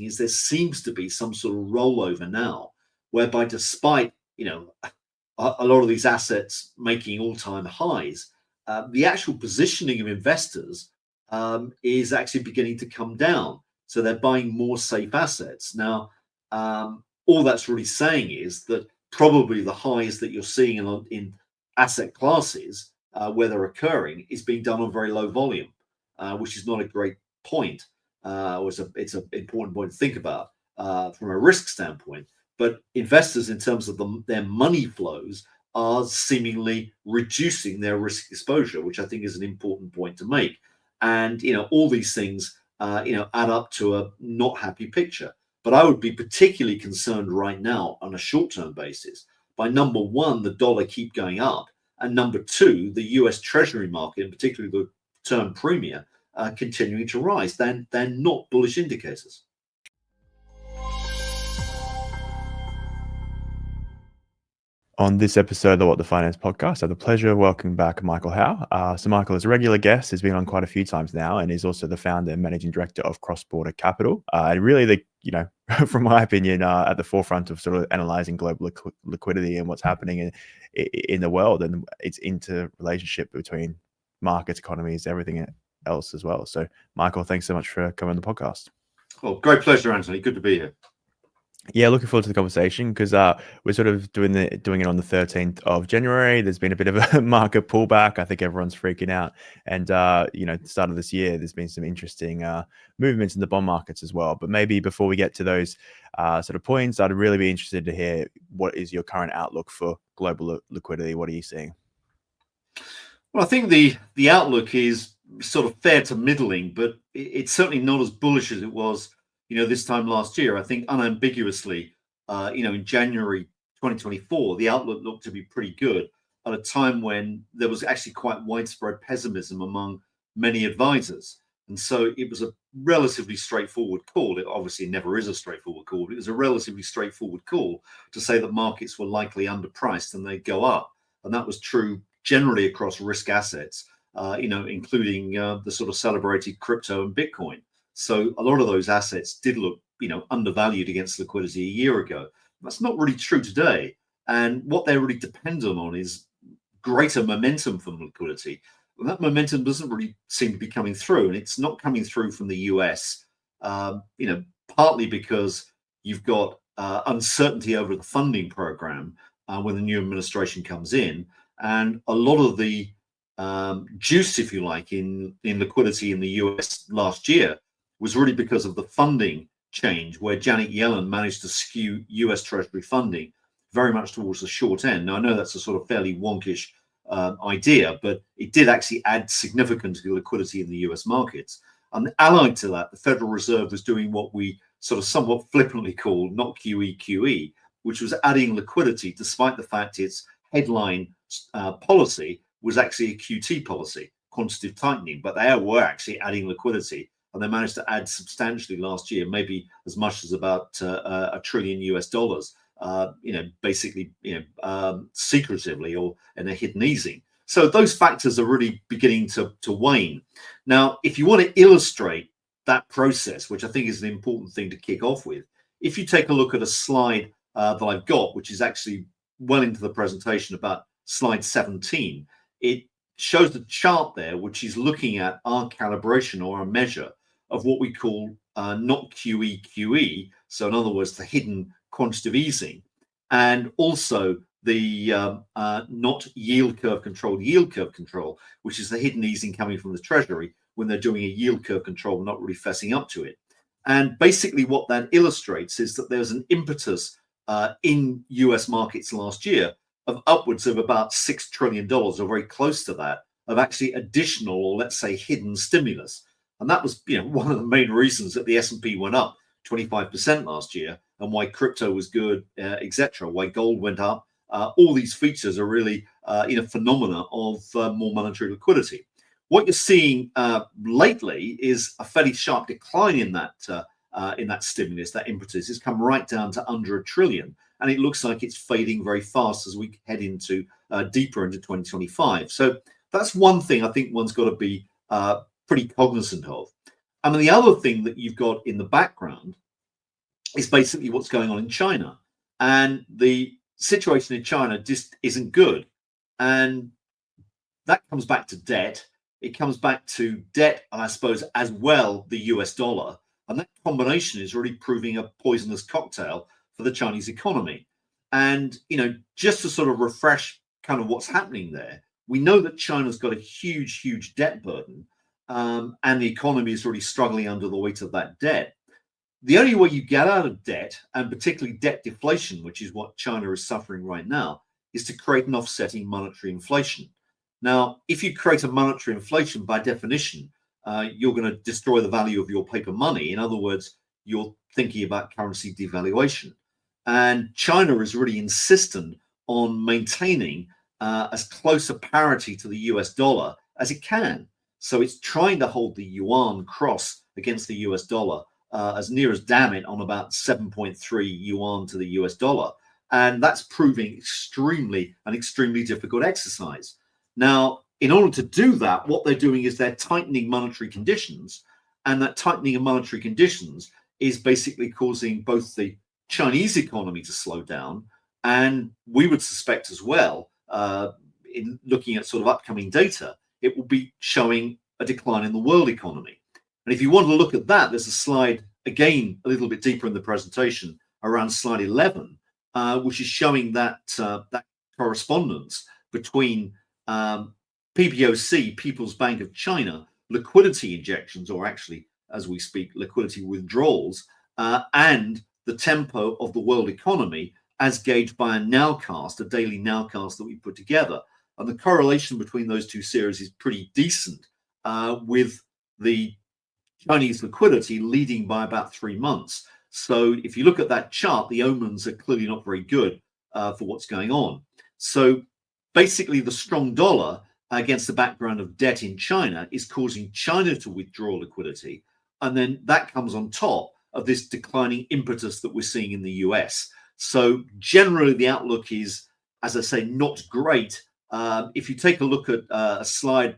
is there seems to be some sort of rollover now, whereby despite a lot of these assets making all-time highs, the actual positioning of investors is actually beginning to come down. So they're buying more safe assets. Now, all that's really saying is that probably the highs that you're seeing in asset classes where they're occurring is being done on very low volume, which is not a great point. It's an important point to think about from a risk standpoint. But investors, in terms of their money flows, are seemingly reducing their risk exposure, which I think is an important point to make. And all these things add up to a not happy picture. But I would be particularly concerned right now on a short-term basis by, number one, the dollar keep going up, and number two, the US Treasury market, and particularly the term premium, continuing to rise. They're not bullish indicators. On this episode of the What the Finance podcast, I have the pleasure of welcoming back Michael Howell. So Michael is a regular guest, has been on quite a few times now, and is also the founder and managing director of CrossBorder Capital. And really, from my opinion, at the forefront of sort of analyzing global liquidity and what's happening in the world and its interrelationship between markets, economies, everything else as well. So Michael, thanks so much for coming on the podcast. Well, great pleasure, Anthony. Good to be here. Yeah, looking forward to the conversation because we're sort of doing it on the 13th of January. There's been a bit of a market pullback. I think everyone's freaking out. And, at the start of this year, there's been some interesting movements in the bond markets as well. But maybe before we get to those sort of points, I'd really be interested to hear what is your current outlook for global liquidity? What are you seeing? Well, I think the outlook is sort of fair to middling, but it's certainly not as bullish as it was this time last year. I think unambiguously, in January 2024, the outlook looked to be pretty good at a time when there was actually quite widespread pessimism among many advisors. And so it was a relatively straightforward call. It obviously never is a straightforward call, but it was a relatively straightforward call to say that markets were likely underpriced and they'd go up. And that was true generally across risk assets, including the sort of celebrated crypto and Bitcoin. So a lot of those assets did look, undervalued against liquidity a year ago. That's not really true today. And what they're really dependent on is greater momentum from liquidity. And that momentum doesn't really seem to be coming through. And it's not coming through from the US, partly because you've got uncertainty over the funding program when the new administration comes in. And a lot of the juice, if you like, in liquidity in the US last year was really because of the funding change, where Janet Yellen managed to skew US Treasury funding very much towards the short end. Now, I know that's a sort of fairly wonkish idea, but it did actually add significantly liquidity in the US markets. And allied to that, the Federal Reserve was doing what we sort of somewhat flippantly call not QE, which was adding liquidity despite the fact its headline policy was actually a QT policy, quantitative tightening, but they were actually adding liquidity. And they managed to add substantially last year, maybe as much as about $1 trillion US, secretively or in a hidden easing. So those factors are really beginning to wane. Now, if you want to illustrate that process, which I think is an important thing to kick off with, if you take a look at a slide that I've got, which is actually well into the presentation, about slide 17, it shows the chart there, which is looking at our calibration or our measure of what we call not QE. So in other words, the hidden quantitative easing, and also the not yield curve control, which is the hidden easing coming from the Treasury when they're doing a yield curve control, not really fessing up to it. And basically what that illustrates is that there's an impetus in US markets last year of upwards of about $6 trillion, or very close to that, of actually additional, or let's say hidden stimulus. And that was, one of the main reasons that the S&P went up 25% last year, and why crypto was good, etc., why gold went up. All these features are really, phenomena of more monetary liquidity. What you're seeing lately is a fairly sharp decline in that stimulus. That impetus has come right down to under $1 trillion, and it looks like it's fading very fast as we head into deeper into 2025. So that's one thing I think one's got to be pretty cognizant of. And then the other thing that you've got in the background is basically what's going on in China. And the situation in China just isn't good. And that comes back to debt. It comes back to debt, and I suppose as well the US dollar. And that combination is really proving a poisonous cocktail for the Chinese economy. And, just to sort of refresh kind of what's happening there, we know that China's got a huge, huge debt burden, and the economy is really struggling under the weight of that debt. The only way you get out of debt, and particularly debt deflation, which is what China is suffering right now, is to create an offsetting monetary inflation. Now, if you create a monetary inflation, by definition, you're going to destroy the value of your paper money. In other words, you're thinking about currency devaluation. And China is really insistent on maintaining as close a parity to the US dollar as it can. So it's trying to hold the yuan cross against the US dollar as near as damn it on about 7.3 yuan to the US dollar. And that's proving extremely difficult exercise. Now, in order to do that, what they're doing is they're tightening monetary conditions. And that tightening of monetary conditions is basically causing both the Chinese economy to slow down. And we would suspect as well, in looking at sort of upcoming data, it will be showing a decline in the world economy. And if you want to look at that, there's a slide, again, a little bit deeper in the presentation, around slide 11, which is showing that correspondence between PBOC, People's Bank of China, liquidity injections, or actually, as we speak, liquidity withdrawals, and the tempo of the world economy as gauged by a nowcast, a daily nowcast that we put together. And the correlation between those two series is pretty decent, with the Chinese liquidity leading by about 3 months. So if you look at that chart, the omens are clearly not very good for what's going on. So basically, the strong dollar against the background of debt in China is causing China to withdraw liquidity. And then that comes on top of this declining impetus that we're seeing in the US. So generally, the outlook is, as I say, not great. If you take a look at a slide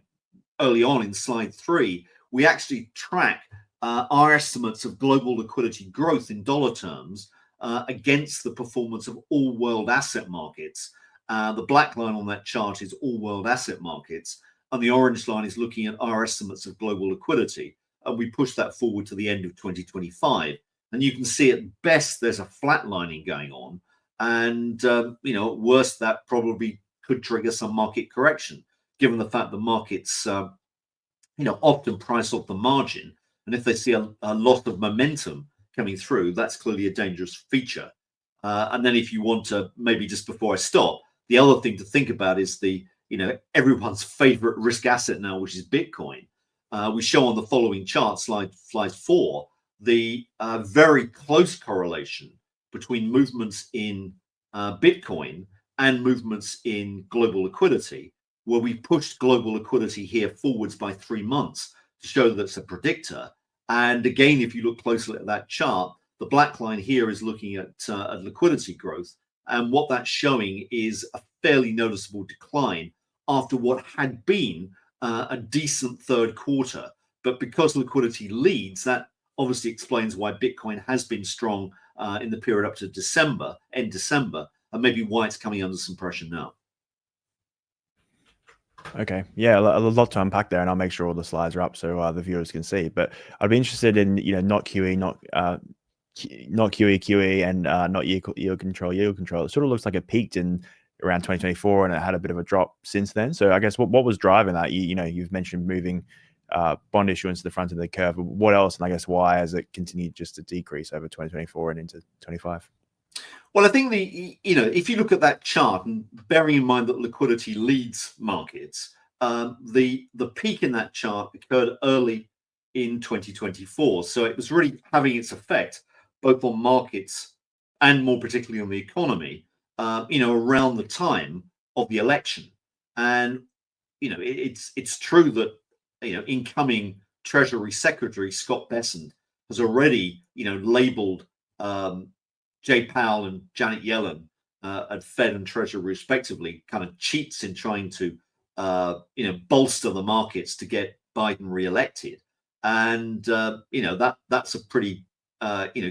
early on in slide 3, we actually track our estimates of global liquidity growth in dollar terms against the performance of all world asset markets. The black line on that chart is all world asset markets, and the orange line is looking at our estimates of global liquidity. And we push that forward to the end of 2025. And you can see at best there's a flatlining going on. And, at worst, that probably could trigger some market correction, given the fact the markets, often price off the margin. And if they see a lot of momentum coming through, that's clearly a dangerous feature. And then if you want to, maybe just before I stop, the other thing to think about is everyone's favorite risk asset now, which is Bitcoin. We show on the following chart, slide 4, the very close correlation between movements in Bitcoin and movements in global liquidity, where we pushed global liquidity here forwards by 3 months to show that it's a predictor. And again, if you look closely at that chart, the black line here is looking at liquidity growth. And what that's showing is a fairly noticeable decline after what had been a decent third quarter. But because liquidity leads, that obviously explains why Bitcoin has been strong in the period up to December, end December, and maybe why it's coming under some pressure now. Okay, yeah, a lot to unpack there, and I'll make sure all the slides are up so the viewers can see. But I'd be interested in not QE, not QE, and not yield control. It sort of looks like it peaked in around 2024, and it had a bit of a drop since then. So I guess what was driving that? You've mentioned moving bond issuance to the front of the curve. What else, and I guess why has it continued just to decrease over 2024 and into 25? Well, I think if you look at that chart, and bearing in mind that liquidity leads markets, the peak in that chart occurred early in 2024. So it was really having its effect both on markets and more particularly on the economy, around the time of the election. And, it's true that, incoming Treasury Secretary Scott Bessent has already, labeled Jay Powell and Janet Yellen at Fed and Treasury respectively kind of cheats in trying to, bolster the markets to get Biden reelected. And, that's a pretty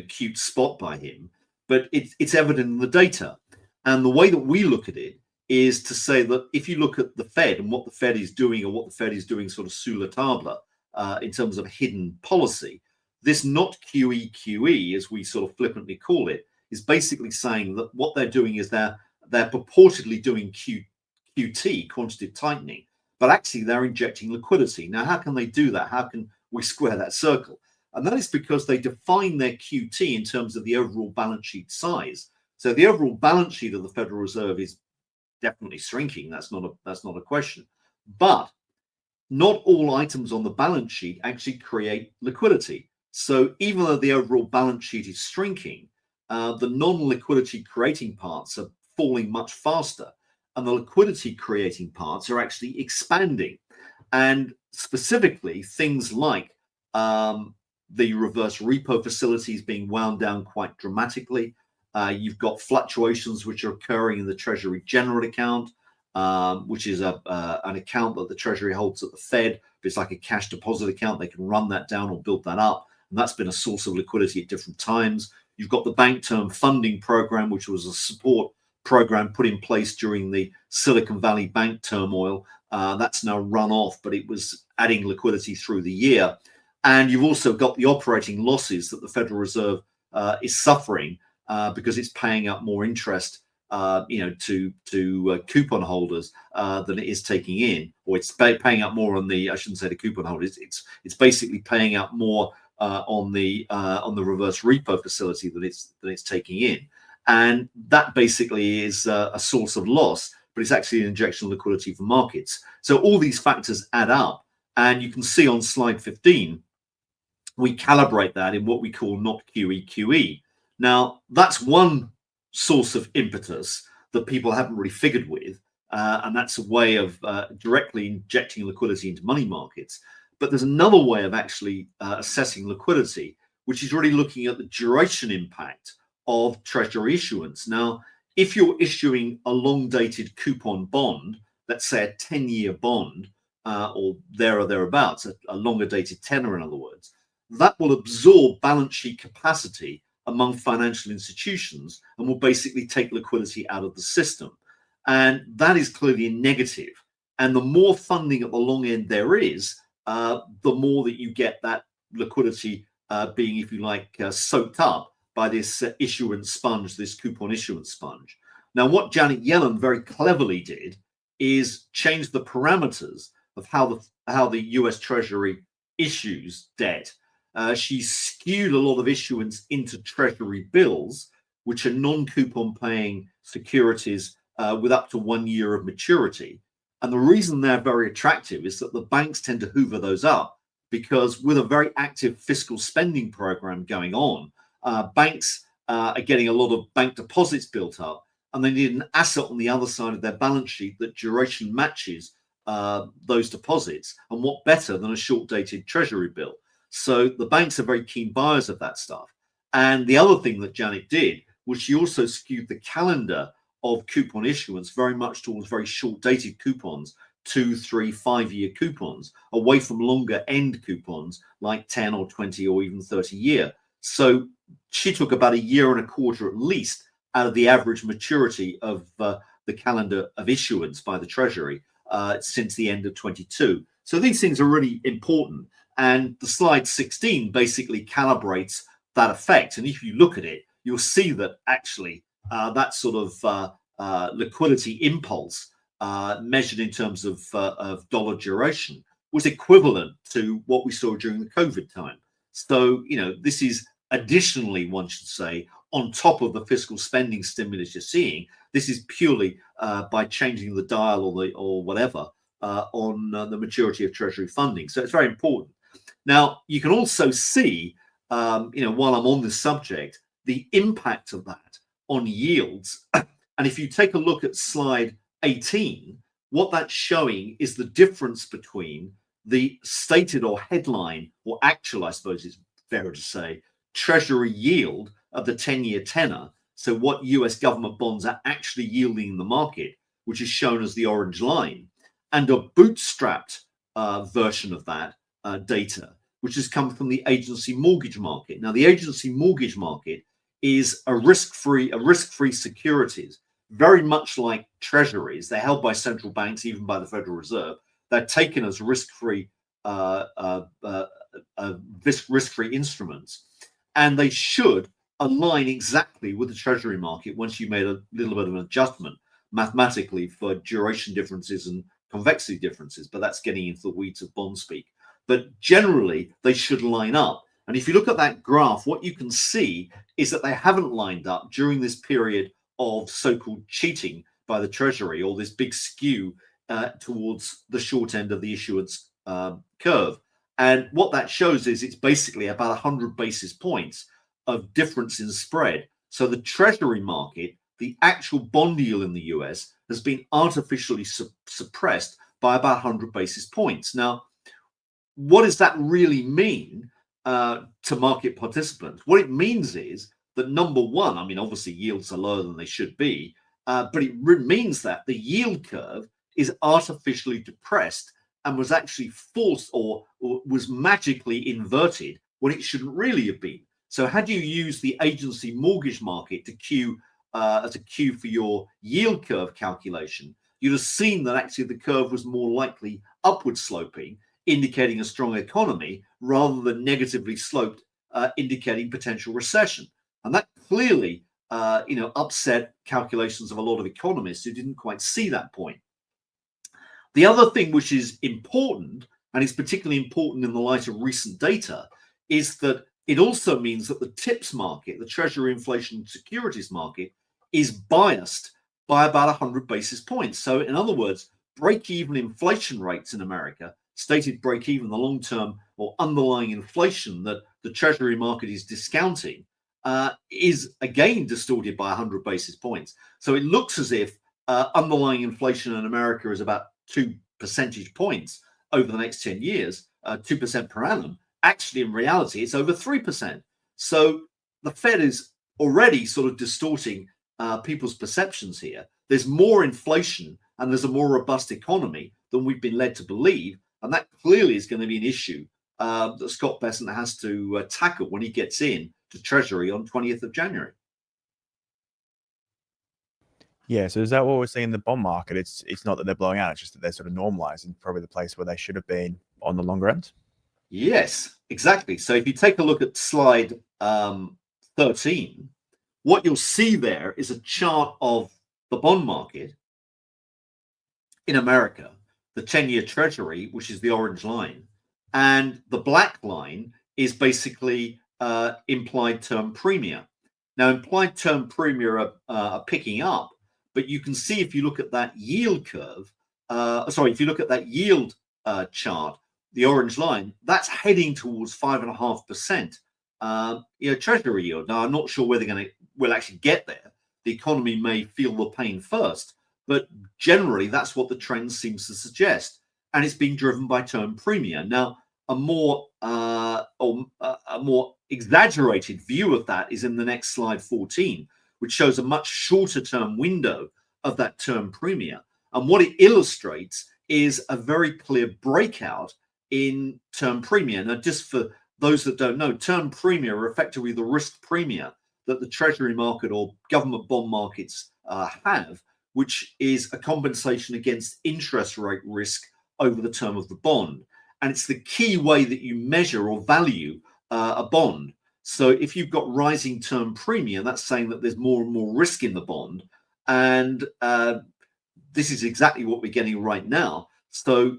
cute spot by him, but it's evident in the data. And the way that we look at it is to say that if you look at the Fed and what the Fed is doing, or what the Fed is doing sort of sous la table in terms of hidden policy, this not QE, as we sort of flippantly call it, is basically saying that what they're doing is they're purportedly doing QT, quantitative tightening, but actually they're injecting liquidity. Now, how can they do that? How can we square that circle? And that is because they define their QT in terms of the overall balance sheet size. So the overall balance sheet of the Federal Reserve is definitely shrinking. That's not a question. But not all items on the balance sheet actually create liquidity. So even though the overall balance sheet is shrinking, the non-liquidity creating parts are falling much faster, and the liquidity creating parts are actually expanding. And specifically, things like the reverse repo facilities being wound down quite dramatically. You've got fluctuations which are occurring in the Treasury General Account, which is an account that the Treasury holds at the Fed. It's like a cash deposit account. They can run that down or build that up. And that's been a source of liquidity at different times. You've got the Bank Term Funding Program, which was a support program put in place during the Silicon Valley bank turmoil. That's now run off, but it was adding liquidity through the year. And you've also got the operating losses that the Federal Reserve is suffering because it's paying out more interest, to coupon holders than it is taking in, or it's paying out more on the. I shouldn't say the coupon holders. It's basically paying out more on the reverse repo facility that it's taking in, and that basically is a source of loss. But it's actually an injection of liquidity for markets. So all these factors add up, and you can see on slide 15. We calibrate that in what we call not QE. Now, that's one source of impetus that people haven't really figured with, and that's a way of directly injecting liquidity into money markets. But there's another way of actually assessing liquidity, which is really looking at the duration impact of Treasury issuance. Now, if you're issuing a long-dated coupon bond, let's say a 10-year bond, or there or thereabouts, a longer-dated tenor, in other words, that will absorb balance sheet capacity among financial institutions and will basically take liquidity out of the system. And that is clearly a negative. And the more funding at the long end there is, the more that you get that liquidity being, if you like, soaked up by this issuance sponge, this coupon issuance sponge. Now, what Janet Yellen very cleverly did is change the parameters of how the US Treasury issues debt. She skewed a lot of issuance into Treasury bills, which are non-coupon paying securities with up to 1 year of maturity. And the reason they're very attractive is that the banks tend to hoover those up, because with a very active fiscal spending program going on, banks are getting a lot of bank deposits built up, and they need an asset on the other side of their balance sheet that duration matches those deposits. And what better than a short-dated Treasury bill? So the banks are very keen buyers of that stuff. And the other thing that Janet did was she also skewed the calendar of coupon issuance very much towards very short-dated coupons, 2, 3, 5-year coupons, away from longer end coupons like 10 or 20 or even 30-year. So she took about 1.25 years at least out of the average maturity of the calendar of issuance by the Treasury since the end of 22. So these things are really important. And the slide 16 basically calibrates that effect. And if you look at it, you'll see that actually that sort of liquidity impulse measured in terms of dollar duration was equivalent to what we saw during the COVID time. So, this is additionally, one should say, on top of the fiscal spending stimulus you're seeing. This is purely by changing the dial or whatever on the maturity of Treasury funding. So it's very important. Now, you can also see, while I'm on this subject, the impact of that on yields. And if you take a look at slide 18, what that's showing is the difference between the stated or headline or actual, I suppose it's fairer to say, Treasury yield of the 10-year tenor. So what US government bonds are actually yielding in the market, which is shown as the orange line, and a bootstrapped version of that data, which has come from the agency mortgage market. Now, the agency mortgage market is a risk-free securities, very much like treasuries. They're held by central banks, even by the Federal Reserve. They're taken as risk-free instruments, and they should align exactly with the treasury market once you made a little bit of an adjustment mathematically for duration differences and convexity differences, but that's getting into the weeds of bond speak. But generally, they should line up. And if you look at that graph, what you can see is that they haven't lined up during this period of so-called cheating by the Treasury, or this big skew towards the short end of the issuance curve. And what that shows is it's basically about 100 basis points of difference in spread. So the Treasury market, the actual bond yield in the US, has been artificially suppressed by about 100 basis points. Now, what does that really mean to market participants? What it means is that, number one, I mean, obviously yields are lower than they should be, but it means that the yield curve is artificially depressed and was actually forced or was magically inverted when it shouldn't really have been. So had you used the agency mortgage market to as a cue for your yield curve calculation, you'd have seen that actually the curve was more likely upward sloping, indicating a strong economy, rather than negatively sloped, indicating potential recession. And that clearly, upset calculations of a lot of economists who didn't quite see that point. The other thing which is important, and is particularly important in the light of recent data, is that it also means that the TIPS market, the Treasury Inflation Securities market, is biased by about 100 basis points. So in other words, break-even inflation rates in America, stated break-even, the long-term or underlying inflation that the Treasury market is discounting, is again distorted by 100 basis points. So it looks as if underlying inflation in America is about 2 percentage points over the next 10 years, 2% per annum. Actually, in reality, it's over 3%. So the Fed is already sort of distorting people's perceptions here. There's more inflation and there's a more robust economy than we've been led to believe. And that clearly is going to be an issue that Scott Bessent has to tackle when he gets in to Treasury on 20th of January. Yeah, so is that what we're seeing in the bond market? It's not that they're blowing out, it's just that they're sort of normalizing, probably the place where they should have been on the longer end? Yes, exactly. So if you take a look at slide 13, what you'll see there is a chart of the bond market in America, the 10-year Treasury, which is the orange line, and the black line is basically implied term premia. Now, implied term premia are picking up, but you can see if you look at that yield curve, if you look at that yield chart, the orange line, that's heading towards 5.5%. Treasury yield. Now, I'm not sure whether we'll actually get there. The economy may feel the pain first, but generally that's what the trend seems to suggest, and it's being driven by term premia. Now, a more exaggerated view of that is in the next slide 14, which shows a much shorter term window of that term premia, and what it illustrates is a very clear breakout in term premia. Now, just for those that don't know, term premia are effectively the risk premia that the Treasury market or government bond markets have, which is a compensation against interest rate risk over the term of the bond. And it's the key way that you measure or value a bond. So if you've got rising term premia, that's saying that there's more and more risk in the bond. And this is exactly what we're getting right now. So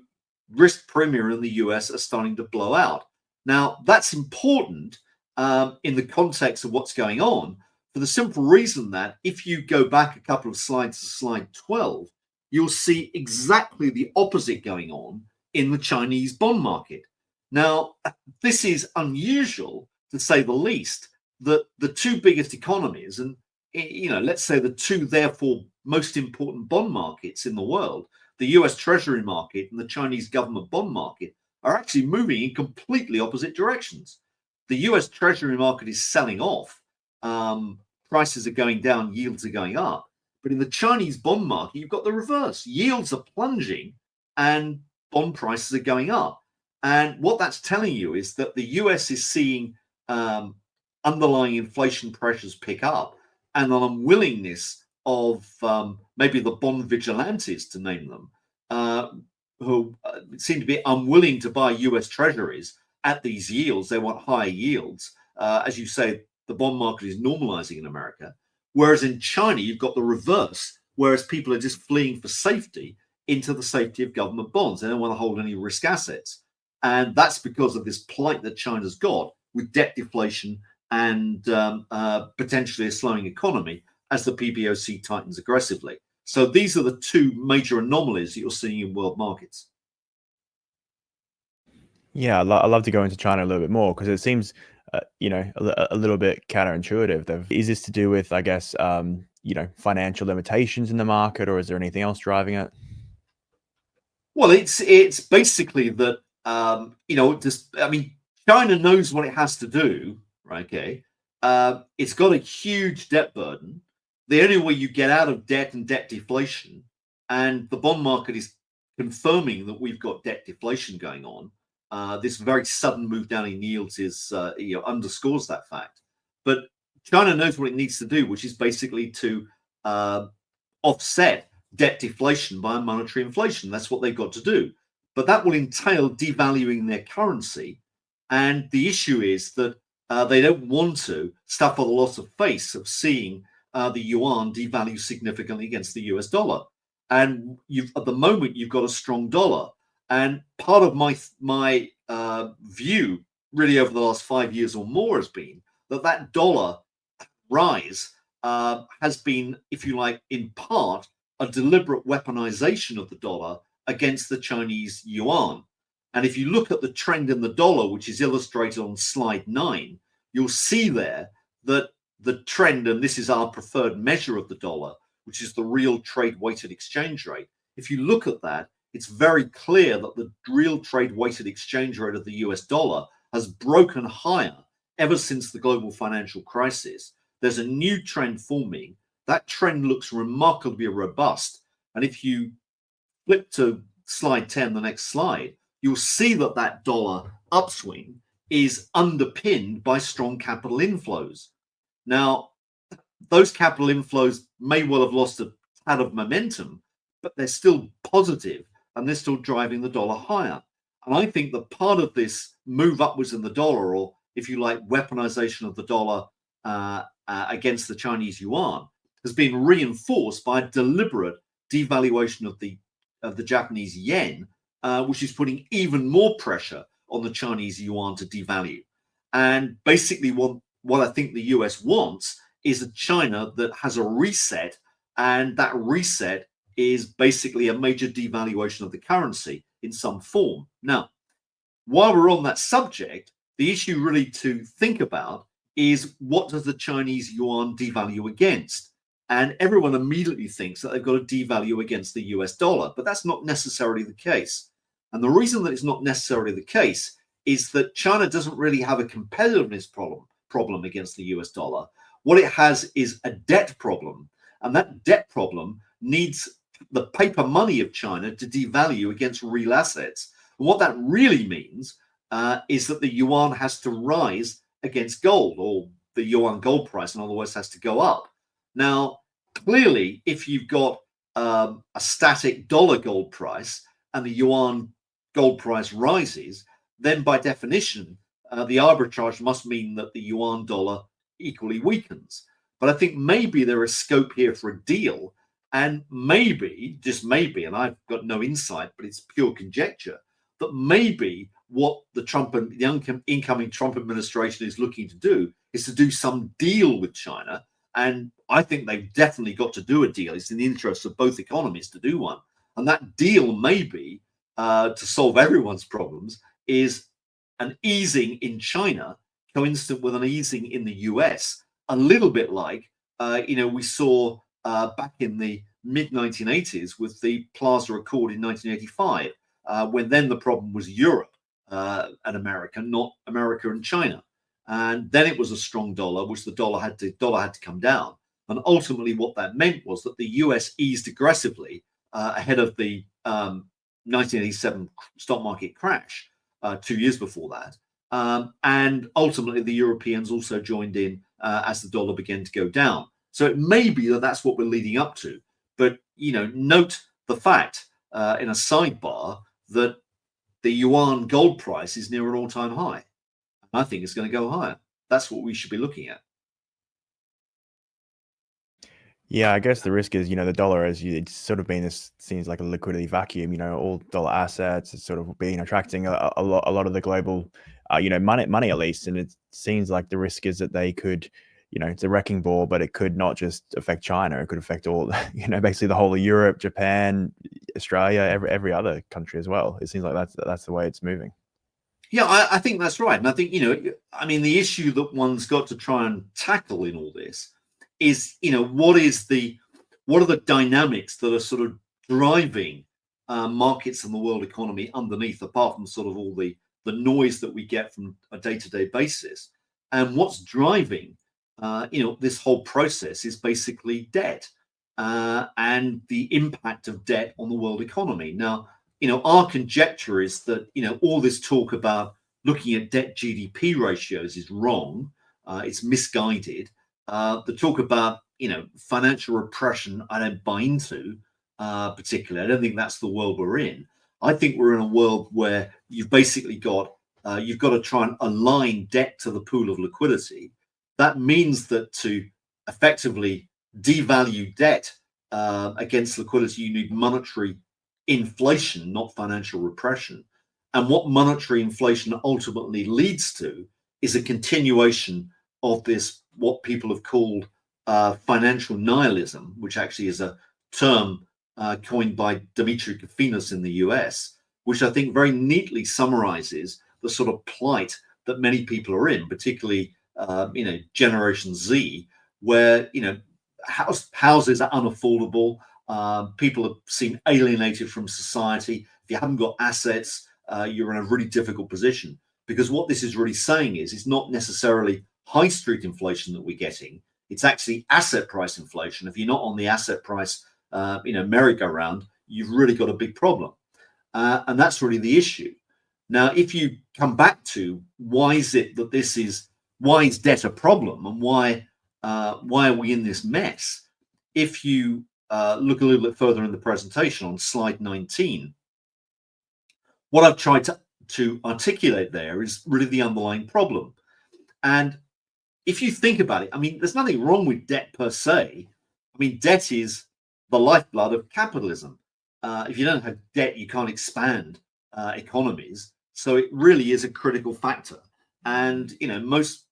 risk premia in the US are starting to blow out. Now, that's important in the context of what's going on, for the simple reason that if you go back a couple of slides to slide 12, you'll see exactly the opposite going on in the Chinese bond market. Now, this is unusual, to say the least, that the two biggest economies, and let's say the two therefore most important bond markets in the world, the US Treasury market and the Chinese government bond market, are actually moving in completely opposite directions. The US Treasury market is selling off. Prices are going down, yields are going up. But in the Chinese bond market, you've got the reverse. Yields are plunging and bond prices are going up. And what that's telling you is that the US is seeing underlying inflation pressures pick up, and an unwillingness of maybe the bond vigilantes, to name them, who seem to be unwilling to buy US treasuries at these yields. They want higher yields. As you say, the bond market is normalizing in America. Whereas in China, you've got the reverse, whereas people are just fleeing for safety into the safety of government bonds. They don't want to hold any risk assets. And that's because of this plight that China's got with debt deflation and potentially a slowing economy as the PBOC tightens aggressively. So these are the two major anomalies that you're seeing in world markets. Yeah, I'd love to go into China a little bit more, because it seems, a little bit counterintuitive. Is this to do with, I guess, financial limitations in the market, or is there anything else driving it? Well, it's basically that China knows what it has to do, right? Okay, it's got a huge debt burden. The only way you get out of debt and debt deflation, and the bond market is confirming that we've got debt deflation going on. This very sudden move down in yields is underscores that fact. But China knows what it needs to do, which is basically to offset debt deflation by monetary inflation. That's what they've got to do. But that will entail devaluing their currency. And the issue is that they don't want to suffer the loss of face of seeing the yuan devalue significantly against the US dollar. And at the moment, you've got a strong dollar. And part of my view, really over the last 5 years or more, has been that dollar rise has been, if you like, in part, a deliberate weaponization of the dollar against the Chinese yuan. And if you look at the trend in the dollar, which is illustrated on slide 9, you'll see there that the trend, and this is our preferred measure of the dollar, which is the real trade weighted exchange rate. If you look at that, it's very clear that the real trade weighted exchange rate of the US dollar has broken higher ever since the global financial crisis. There's a new trend forming. That trend looks remarkably robust. And if you flip to slide 10, the next slide, you'll see that dollar upswing is underpinned by strong capital inflows. Now, those capital inflows may well have lost a tad of momentum, but they're still positive and they're still driving the dollar higher. And I think that part of this move upwards in the dollar, or if you like, weaponization of the dollar against the Chinese yuan, has been reinforced by a deliberate devaluation of the Japanese yen, which is putting even more pressure on the Chinese yuan to devalue. And basically what I think the US wants is a China that has a reset, and that reset is basically a major devaluation of the currency in some form. Now, while we're on that subject, the issue really to think about is, what does the Chinese yuan devalue against? And everyone immediately thinks that they've got to devalue against the US dollar, but that's not necessarily the case. And the reason that it's not necessarily the case is that China doesn't really have a competitiveness problem against the US dollar. What it has is a debt problem, and that debt problem needs the paper money of China to devalue against real assets. And what that really means is that the yuan has to rise against gold, or the yuan gold price, in other words, has to go up. Now, clearly, if you've got a static dollar gold price and the yuan gold price rises, then by definition, the arbitrage must mean that the yuan dollar equally weakens. But I think maybe there is scope here for a deal, and maybe, just maybe, and I've got no insight, but it's pure conjecture, that maybe what the incoming Trump administration is looking to do is to do some deal with China. And I think they've definitely got to do a deal. It's in the interest of both economies to do one. And that deal, maybe, to solve everyone's problems, is an easing in China, coincident with an easing in the US, a little bit like, we saw back in the mid-1980s with the Plaza Accord in 1985, when then the problem was Europe and America, not America and China. And then it was a strong dollar, which the dollar had to come down. And ultimately what that meant was that the US eased aggressively ahead of the 1987 stock market crash. 2 years before that. And ultimately, the Europeans also joined in as the dollar began to go down. So it may be that that's what we're leading up to. But, note the fact in a sidebar that the yuan gold price is near an all-time high. I think it's going to go higher. That's what we should be looking at. Yeah, I guess the risk is, the dollar, it's sort of been this seems like a liquidity vacuum. All dollar assets, it's sort of been attracting a lot of the global, money at least. And it seems like the risk is that they could, it's a wrecking ball, but it could not just affect China. It could affect all, basically the whole of Europe, Japan, Australia, every other country as well. It seems like that's the way it's moving. Yeah, I think that's right. And I think, the issue that one's got to try and tackle in all this is, what are the dynamics that are sort of driving markets and the world economy underneath, apart from sort of all the noise that we get from a day-to-day basis. And what's driving, this whole process is basically debt and the impact of debt on the world economy. Now, our conjecture is that, all this talk about looking at debt GDP ratios is wrong. It's misguided. The talk about, financial repression, I don't buy into particularly. I don't think that's the world we're in. I think we're in a world where you've basically got, you've got to try and align debt to the pool of liquidity. That means that to effectively devalue debt against liquidity, you need monetary inflation, not financial repression. And what monetary inflation ultimately leads to is a continuation of this, what people have called financial nihilism, which actually is a term coined by WTFinance in the US, which I think very neatly summarizes the sort of plight that many people are in, particularly, Generation Z, where, houses are unaffordable. People have seem alienated from society. If you haven't got assets, you're in a really difficult position, because what this is really saying is it's not necessarily high street inflation that we're getting. It's actually asset price inflation. If you're not on the asset price, merry-go-round, you've really got a big problem. And that's really the issue. Now, if you come back to why is debt a problem, and why are we in this mess? If you look a little bit further in the presentation on slide 19, what I've tried to articulate there is really the underlying problem. And if you think about it, there's nothing wrong with debt per se. Debt is the lifeblood of capitalism. If you don't have debt, you can't expand economies. So it really is a critical factor. And, most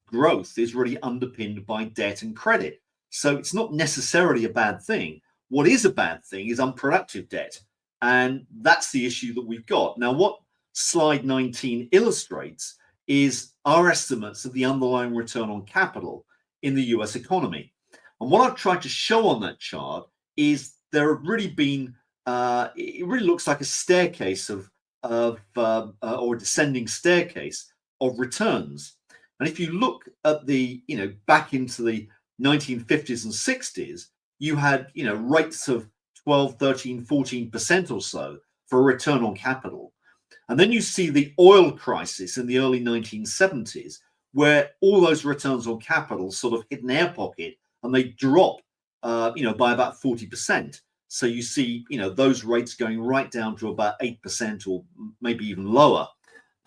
growth is really underpinned by debt and credit. So it's not necessarily a bad thing. What is a bad thing is unproductive debt. And that's the issue that we've got. Now, what slide 19 illustrates is our estimates of the underlying return on capital in the US economy. And what I've tried to show on that chart is there have really been, it really looks like a staircase or a descending staircase of returns. And if you look at the, back into the 1950s and 60s, you had, rates of 12, 13, 14% or so for a return on capital. And then you see the oil crisis in the early 1970s, where all those returns on capital sort of hit an air pocket and they drop, by about 40%. So you see, those rates going right down to about 8% or maybe even lower.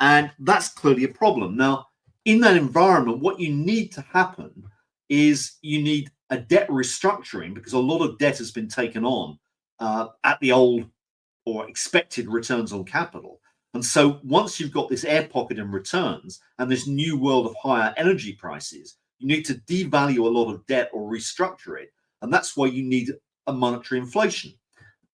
And that's clearly a problem. Now, in that environment, what you need to happen is you need a debt restructuring, because a lot of debt has been taken on at the old or expected returns on capital. And so once you've got this air pocket in returns and this new world of higher energy prices, you need to devalue a lot of debt or restructure it. And that's why you need a monetary inflation.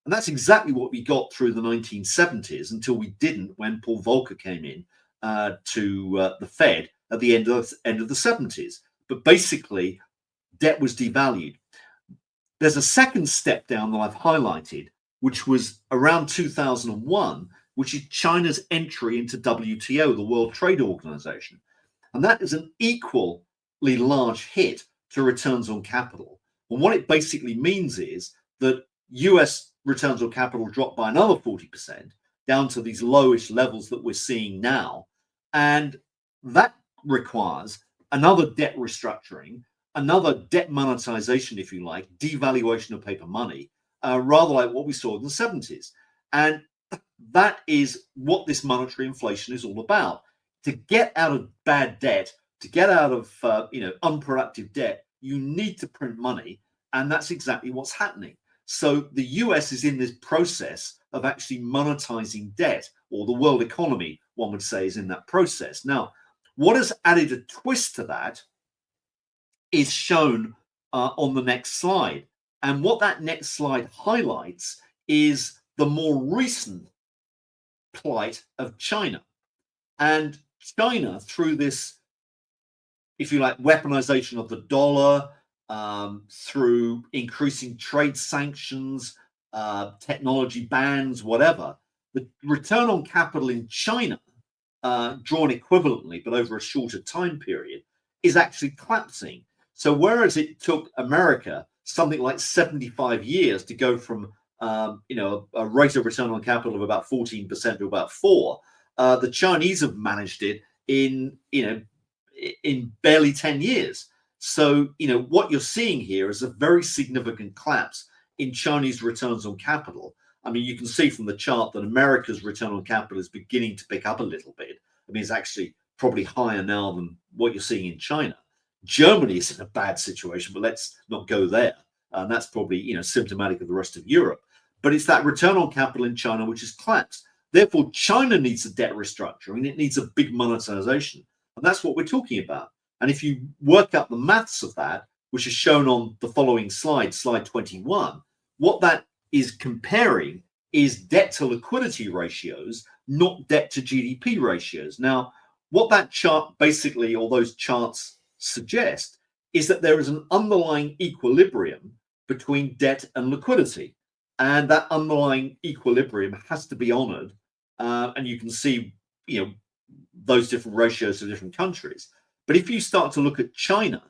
And that's exactly what we got through the 1970s, until we didn't when Paul Volcker came in to the Fed at the end of the 70s. But basically, debt was devalued. There's a second step down that I've highlighted, which was around 2001, which is China's entry into WTO, the World Trade Organization. And that is an equally large hit to returns on capital. And what it basically means is that US returns on capital dropped by another 40%, down to these lowish levels that we're seeing now. And that requires another debt restructuring, another debt monetization, if you like, devaluation of paper money, rather like what we saw in the 70s. And that is what this monetary inflation is all about. To get out of bad debt, to get out of unproductive debt, you need to print money, and that's exactly what's happening. So the US is in this process of actually monetizing debt, or the world economy, one would say, is in that process. Now, what has added a twist to that is shown on the next slide. And what that next slide highlights is the more recent plight of China. And China, through this, if you like, weaponization of the dollar, through increasing trade sanctions, technology bans, whatever, the return on capital in China, drawn equivalently, but over a shorter time period, is actually collapsing. So whereas it took America something like 75 years to go from a rate of return on capital of about 14% to about 4%, the Chinese have managed it in barely 10 years. So, what you're seeing here is a very significant collapse in Chinese returns on capital. I mean, you can see from the chart that America's return on capital is beginning to pick up a little bit. I mean, it's actually probably higher now than what you're seeing in China. Germany is in a bad situation, but let's not go there. And that's probably, symptomatic of the rest of Europe. But it's that return on capital in China which has collapsed. Therefore, China needs a debt restructuring. It needs a big monetization. And that's what we're talking about. And if you work out the maths of that, which is shown on the following slide, slide 21, what that is comparing is debt to liquidity ratios, not debt to GDP ratios. Now, what that chart basically, or those charts suggest, is that there is an underlying equilibrium between debt and liquidity. And that underlying equilibrium has to be honored. And you can see, those different ratios for different countries. But if you start to look at China,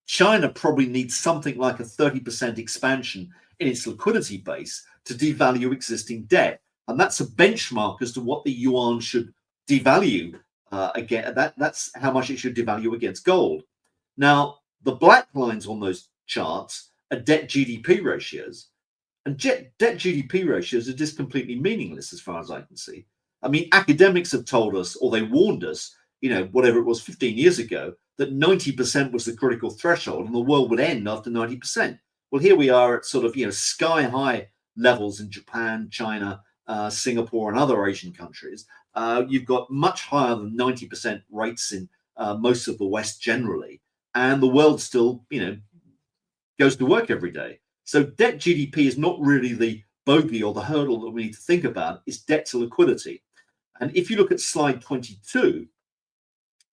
China probably needs something like a 30% expansion in its liquidity base to devalue existing debt. And that's a benchmark as to what the yuan should devalue again. That's how much it should devalue against gold. Now, the black lines on those charts are debt GDP ratios. And debt GDP ratios are just completely meaningless as far as I can see. I mean, academics have told us, or they warned us, whatever it was 15 years ago, that 90% was the critical threshold and the world would end after 90%. Well, here we are at sort of, sky high levels in Japan, China, Singapore, and other Asian countries. You've got much higher than 90% rates in most of the West generally. And the world still, goes to work every day. So debt GDP is not really the bogey or the hurdle that we need to think about. It's debt to liquidity. And if you look at slide 22,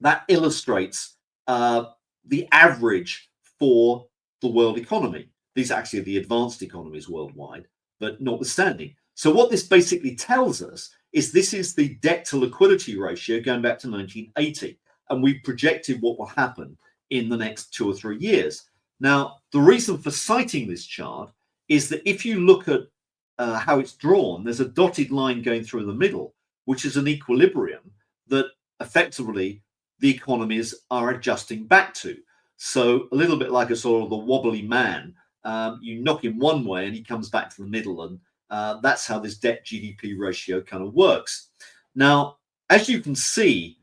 that illustrates the average for the world economy. These are actually the advanced economies worldwide, but notwithstanding. So what this basically tells us is this is the debt to liquidity ratio going back to 1980. And we've projected what will happen in the next 2 or 3 years. Now, the reason for citing this chart is that if you look at how it's drawn, there's a dotted line going through the middle, which is an equilibrium that effectively the economies are adjusting back to. So a little bit like a sort of the wobbly man, you knock him one way and he comes back to the middle, and that's how this debt GDP ratio kind of works. Now, as you can see,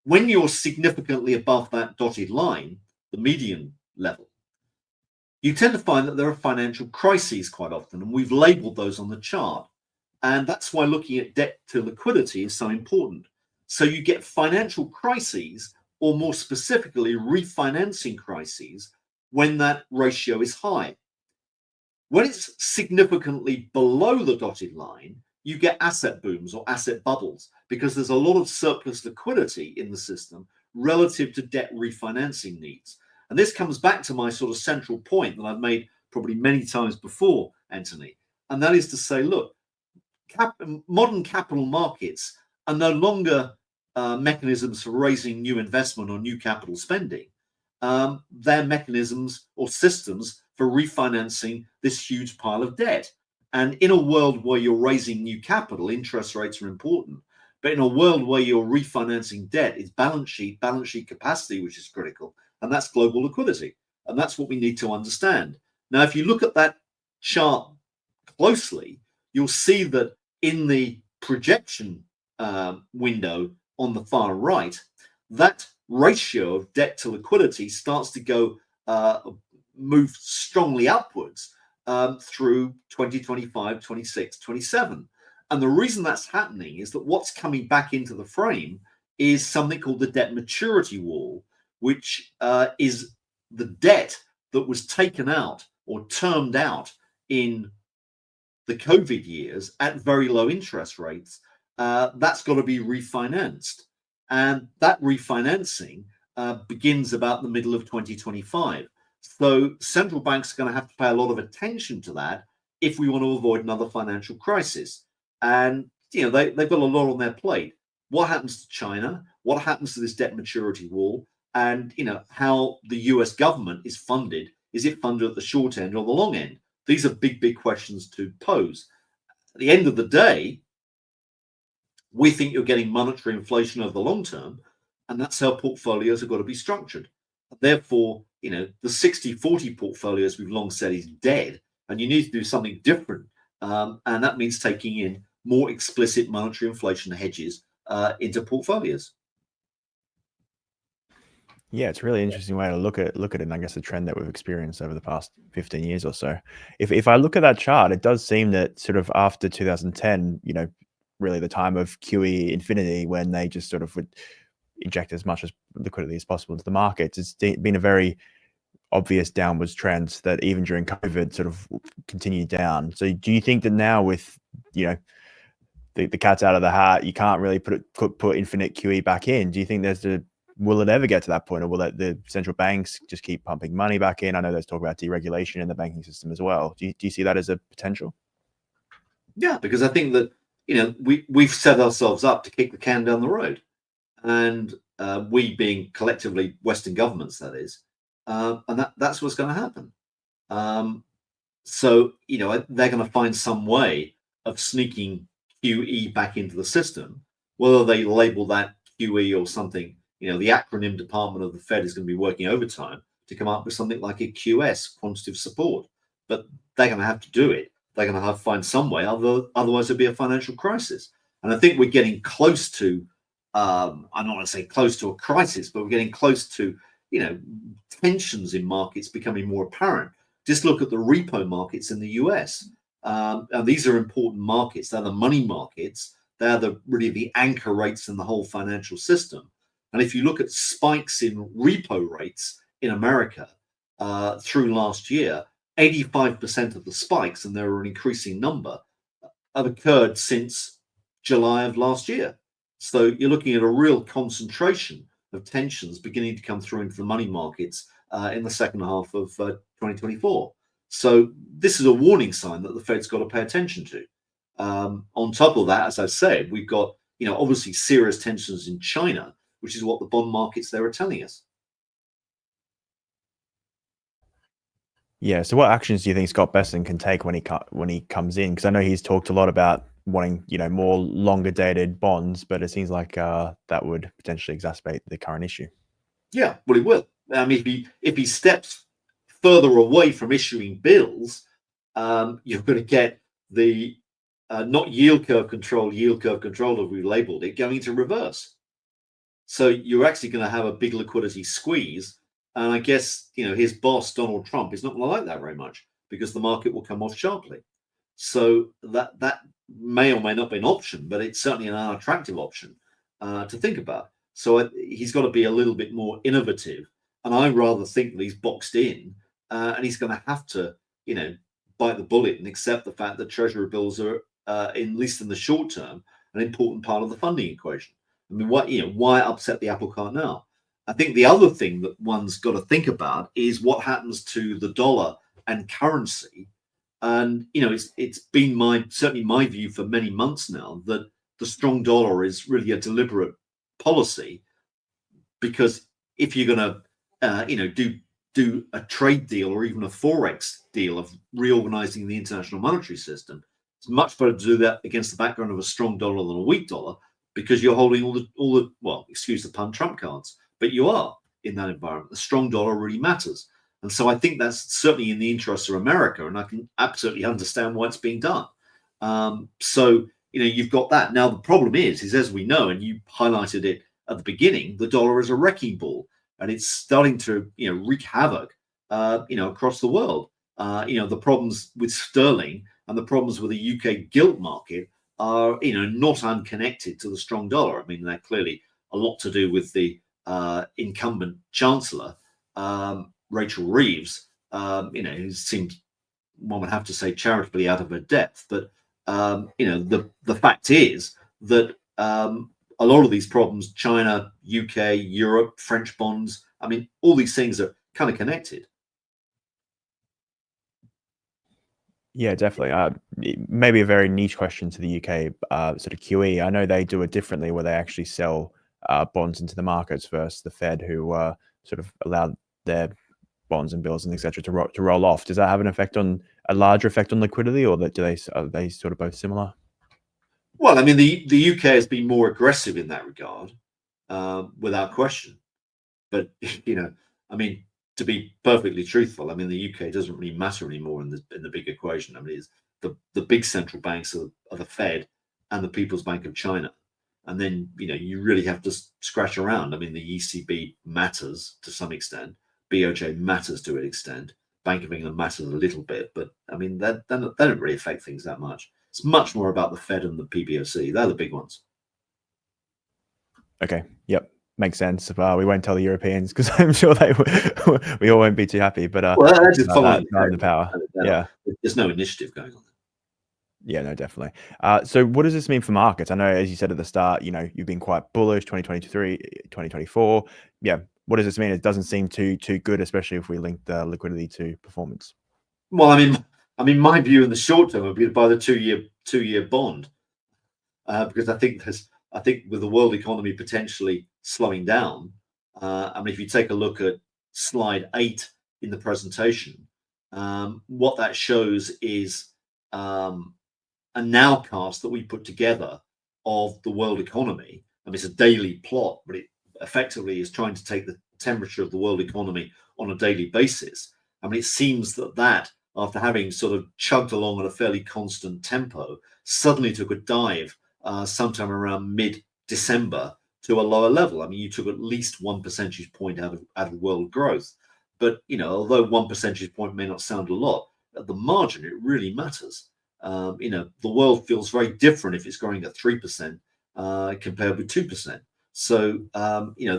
when you're significantly above that dotted line, the median level, you tend to find that there are financial crises quite often, and we've labeled those on the chart. And that's why looking at debt to liquidity is so important. So you get financial crises, or more specifically, refinancing crises, when that ratio is high. When it's significantly below the dotted line, you get asset booms or asset bubbles, because there's a lot of surplus liquidity in the system relative to debt refinancing needs. And this comes back to my sort of central point that I've made probably many times before, Anthony, and that is to say, look, modern capital markets are no longer mechanisms for raising new investment or new capital spending. They're mechanisms or systems for refinancing this huge pile of debt. And in a world where you're raising new capital, interest rates are important. But in a world where you're refinancing debt, it's balance sheet capacity, which is critical. And that's global liquidity. And that's what we need to understand. Now, if you look at that chart closely, you'll see that in the projection window on the far right, that ratio of debt to liquidity starts to go move strongly upwards through 2025, 26, 27. And the reason that's happening is that what's coming back into the frame is something called the debt maturity wall, which is the debt that was taken out or termed out in the COVID years at very low interest rates. That's got to be refinanced. And that refinancing begins about the middle of 2025. So central banks are going to have to pay a lot of attention to that if we want to avoid another financial crisis. And they've got a lot on their plate. What happens to China? What happens to this debt maturity wall? And how the US government is funded. Is it funded at the short end or the long end? These are big questions to pose. At the end of the day, we think you're getting monetary inflation over the long term, and that's how portfolios have got to be structured. Therefore, the 60-40 portfolios we've long said is dead, and you need to do something different. And that means taking in more explicit monetary inflation hedges into portfolios. Yeah, it's a really interesting way to look at it, and I guess the trend that we've experienced over the past 15 years or so. If I look at that chart, it does seem that sort of after 2010, really the time of QE infinity, when they just sort of would inject as much as liquidity as possible into the markets, it's been a very obvious downwards trend that even during COVID sort of continued down. So do you think that now with, the cat's out of the hat, you can't really put infinite QE back in? Do you think will it ever get to that point, or will the central banks just keep pumping money back in? I know there's talk about deregulation in the banking system as well. Do you see that as a potential? Yeah, because I think that we've set ourselves up to kick the can down the road, and we being collectively Western governments, that is, and that's what's going to happen. So they're going to find some way of sneaking QE back into the system, whether they label that QE or something. The acronym department of the Fed is going to be working overtime to come up with something like a QS, quantitative support. But they're going to have to do it. They're going to have to find some way, otherwise there'll be a financial crisis. And I think we're getting close to, I'm not going to say close to a crisis, but we're getting close to, tensions in markets becoming more apparent. Just look at the repo markets in the US. And these are important markets. They're the money markets. They're really the anchor rates in the whole financial system. And if you look at spikes in repo rates in America through last year, 85% of the spikes, and there are an increasing number, have occurred since July of last year. So you're looking at a real concentration of tensions beginning to come through into the money markets in the second half of 2024. So this is a warning sign that the Fed's got to pay attention to. On top of that, as I said, we've got obviously serious tensions in China, which is what the bond markets there are telling us. Yeah. So what actions do you think Scott Bessent can take when he comes in? Because I know he's talked a lot about wanting more longer dated bonds, but it seems like that would potentially exacerbate the current issue. Yeah, well, it will. I mean, if he steps further away from issuing bills, you're going to get the not yield curve control as we labeled it, going into reverse. So you're actually going to have a big liquidity squeeze. And I guess, his boss, Donald Trump, is not going to like that very much, because the market will come off sharply. So that may or may not be an option, but it's certainly an unattractive option to think about. So he's got to be a little bit more innovative. And I rather think that he's boxed in and he's going to have to, bite the bullet and accept the fact that treasury bills are, at least in the short term, an important part of the funding equation. I mean, why upset the apple cart now? I think the other thing that one's got to think about is what happens to the dollar and currency. And it's been certainly my view for many months now that the strong dollar is really a deliberate policy, because if you're going to do do a trade deal or even a forex deal of reorganizing the international monetary system, it's much better to do that against the background of a strong dollar than a weak dollar, because you're holding all the well, excuse the pun, trump cards. But you are in that environment. The strong dollar really matters. And so I think that's certainly in the interest of America, and I can absolutely understand why it's being done. So, you've got that. Now, the problem is as we know, and you highlighted it at the beginning, the dollar is a wrecking ball, and it's starting to, wreak havoc, across the world. The problems with sterling and the problems with the UK gilt market are, not unconnected to the strong dollar. I mean, they're clearly a lot to do with the incumbent chancellor, Rachel Reeves, who seems, one would have to say, charitably out of her depth. But the fact is that a lot of these problems, China, UK, Europe, French bonds, I mean, all these things are kind of connected. Yeah, definitely. Maybe a very niche question to the UK sort of QE. I know they do it differently, where they actually sell bonds into the markets versus the Fed, who sort of allow their bonds and bills and etc. to roll off. Does that have a larger effect on liquidity, or are they sort of both similar? Well, I mean, the UK has been more aggressive in that regard, without question. But I mean, to be perfectly truthful, I mean, the UK doesn't really matter anymore in the big equation. I mean, it's the big central banks are the Fed and the People's Bank of China, and then you really have to scratch around. I mean, the ECB matters to some extent, BOJ matters to an extent, Bank of England matters a little bit, but I mean that don't really affect things that much. It's much more about the Fed and the PBOC. They're the big ones. Okay. Yep. Makes sense. We won't tell the Europeans, because I'm sure we all won't be too happy. But well, that's just following the power. Yeah. There's no initiative going on there. Yeah, no, definitely. So what does this mean for markets? I know, as you said at the start, you've been quite bullish, 2023, 2024. Yeah. What does this mean? It doesn't seem too good, especially if we link the liquidity to performance. Well, I mean, my view in the short term would be to buy the two-year bond, because I think with the world economy potentially slowing down, I mean, if you take a look at slide 8 in the presentation, what that shows is a nowcast that we put together of the world economy. I mean, it's a daily plot, but it effectively is trying to take the temperature of the world economy on a daily basis. I mean, it seems that after having sort of chugged along at a fairly constant tempo, suddenly took a dive sometime around mid-December to a lower level. I mean, you took at least 1 percentage point out of world growth. But, although 1 percentage point may not sound a lot, at the margin, it really matters. The world feels very different if it's growing at 3% compared with 2%. So,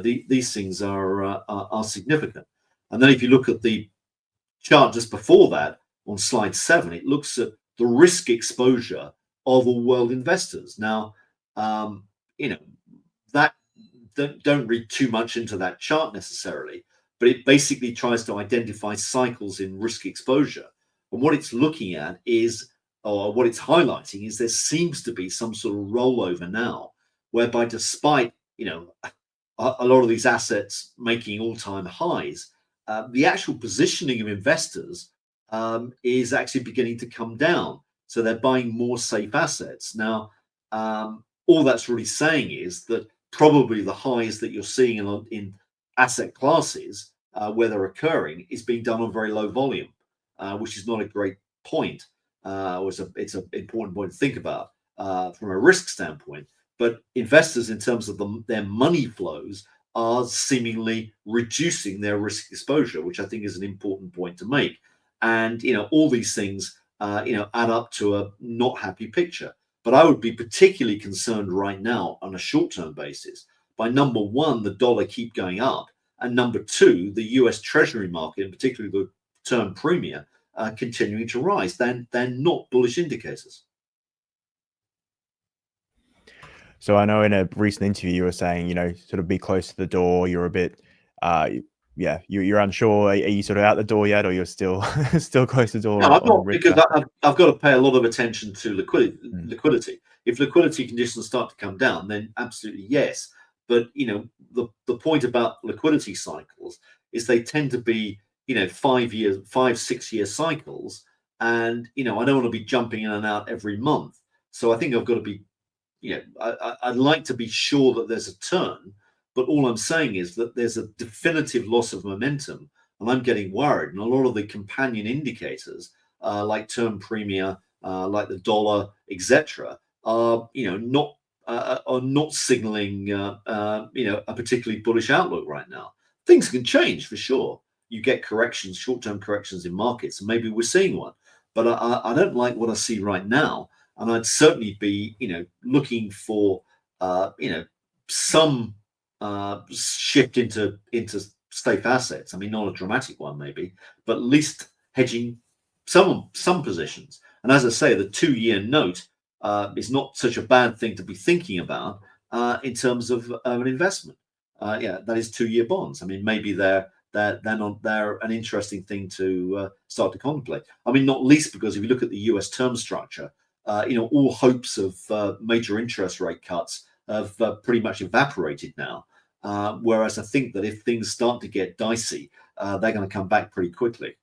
these things are significant. And then if you look at the chart just before that on slide 7, it looks at the risk exposure of all world investors. Now, that don't read too much into that chart necessarily, but it basically tries to identify cycles in risk exposure. And what it's looking at is, or what it's highlighting is, there seems to be some sort of rollover now, whereby despite, a lot of these assets making all-time highs, the actual positioning of investors is actually beginning to come down. So they're buying more safe assets. Now, all that's really saying is that probably the highs that you're seeing in asset classes where they're occurring is being done on very low volume, which is not a great point. It's an important point to think about from a risk standpoint. But investors, in terms of their money flows, are seemingly reducing their risk exposure, which I think is an important point to make. And all these things add up to a not happy picture. But I would be particularly concerned right now on a short-term basis by, number one, the dollar keep going up, and number two, the US Treasury market, and particularly the term premium, continuing to rise. They're not bullish indicators. So I know in a recent interview you were saying, sort of be close to the door. You're a bit, you're unsure. Are you sort of out the door yet, or you're still close to the door? No, I'm not, because I've got to pay a lot of attention to liquidity. If liquidity conditions start to come down, then absolutely yes. But the point about liquidity cycles is they tend to be 5, 6 year cycles. And, I don't want to be jumping in and out every month. So I think I've got to be, I'd like to be sure that there's a turn. But all I'm saying is that there's a definitive loss of momentum. And I'm getting worried. And a lot of the companion indicators, like term premia, like the dollar, etc., are not signaling a particularly bullish outlook right now. Things can change for sure. You get corrections, short-term corrections in markets, and maybe we're seeing one. But I don't like what I see right now, and I'd certainly be looking for some shift into safe assets. I mean, not a dramatic one maybe, but at least hedging some positions. And as I say, the 2-year note is not such a bad thing to be thinking about in terms of an investment. That is 2-year bonds. I mean, maybe they're an interesting thing to start to contemplate. I mean, not least because if you look at the US term structure, all hopes of major interest rate cuts have pretty much evaporated now. Whereas I think that if things start to get dicey, they're going to come back pretty quickly.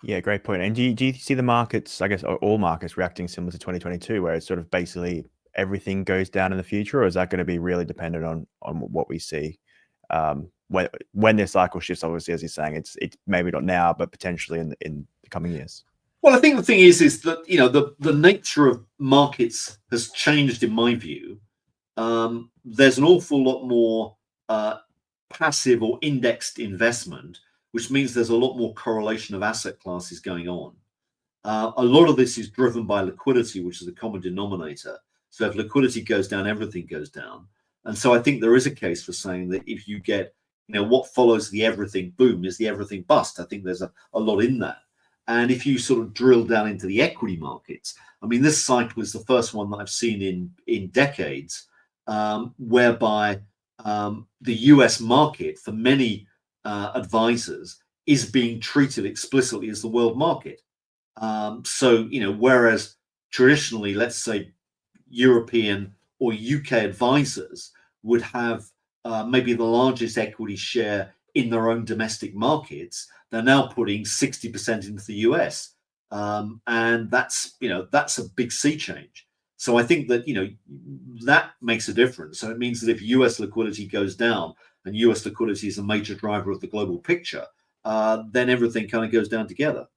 Yeah, great point. And do you see the markets, I guess, or all markets reacting similar to 2022, where it's sort of basically everything goes down in the future, or is that going to be really dependent on what we see when this cycle shifts? Obviously, as you're saying, it's maybe not now, but potentially in the coming years. Well, I think the thing is that the nature of markets has changed in my view. There's an awful lot more passive or indexed investment, which means there's a lot more correlation of asset classes going on. A lot of this is driven by liquidity, which is a common denominator. So if liquidity goes down, everything goes down. And so I think there is a case for saying that if you get, what follows the everything boom is the everything bust. I think there's a lot in that. And if you sort of drill down into the equity markets, I mean, this cycle is the first one that I've seen in decades, whereby the US market, for many advisors, is being treated explicitly as the world market. So, whereas traditionally, let's say, European or UK advisors would have maybe the largest equity share in their own domestic markets, they're now putting 60% into the US. And that's a big sea change. So I think that, that makes a difference. So it means that if US liquidity goes down, and US liquidity is a major driver of the global picture, then everything kind of goes down together.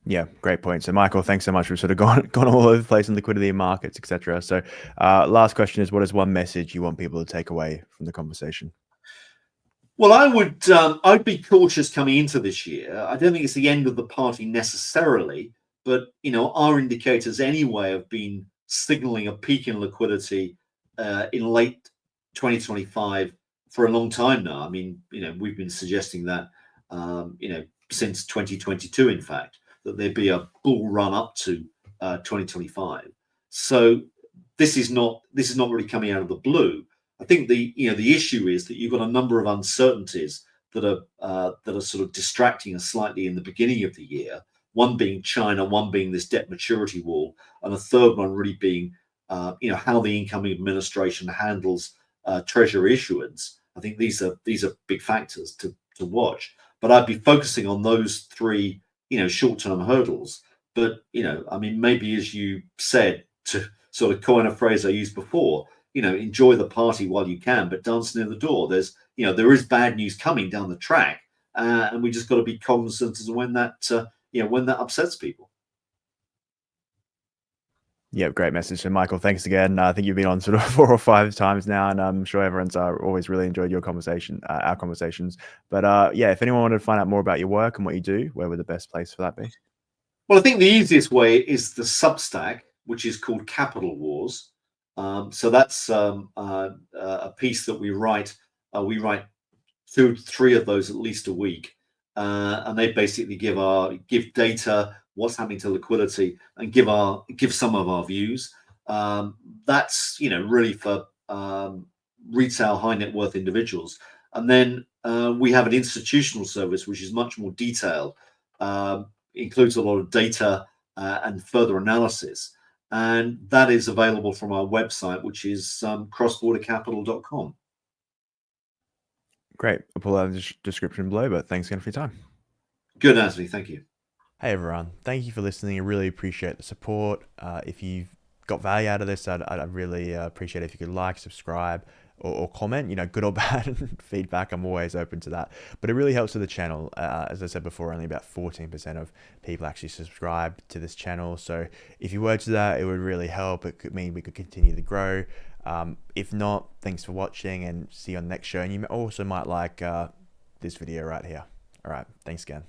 Yeah, great point. So, Michael, thanks so much. We've sort of gone all over the place in liquidity in markets, etc. So, last question is: what is one message you want people to take away from the conversation? Well, I'd be cautious coming into this year. I don't think it's the end of the party necessarily, but our indicators anyway have been signaling a peak in liquidity in late 2025 for a long time now. I mean, we've been suggesting that since 2022, in fact, that there'd be a bull run up to 2025. So this is not really coming out of the blue. I think the issue is that you've got a number of uncertainties that are sort of distracting us slightly in the beginning of the year. One being China, one being this debt maturity wall, and a third one really being how the incoming administration handles treasury issuance. I think these are big factors to watch. But I'd be focusing on those three short-term hurdles. But I mean, maybe as you said, to sort of coin a phrase I used before, enjoy the party while you can, but dance near the door. There is bad news coming down the track, and we just got to be cognizant as when that upsets people. Yeah, great message. So, Michael, thanks again. I think you've been on sort of 4 or 5 times now, and I'm sure everyone's always really enjoyed your conversation, our conversations. But if anyone wanted to find out more about your work and what you do, where would the best place for that be? Well, I think the easiest way is the Substack, which is called Capital Wars. So that's a piece that we write. We write 2 to 3 of those at least a week, and they basically give data, what's happening to liquidity, and give some of our views. That's really for retail high net worth individuals. And then we have an institutional service which is much more detailed, includes a lot of data and further analysis. And that is available from our website, which is crossbordercapital.com. Great. I'll pull out the description below, but thanks again for your time. Good, Anthony. Thank you. Hey everyone, thank you for listening. I really appreciate the support. If you've got value out of this, I'd really appreciate it if you could like, subscribe, or comment, good or bad feedback. I'm always open to that. But it really helps with the channel. As I said before, only about 14% of people actually subscribe to this channel. So if you were to that, it would really help. It could mean we could continue to grow. If not, thanks for watching and see you on the next show. And you also might like this video right here. All right, thanks again.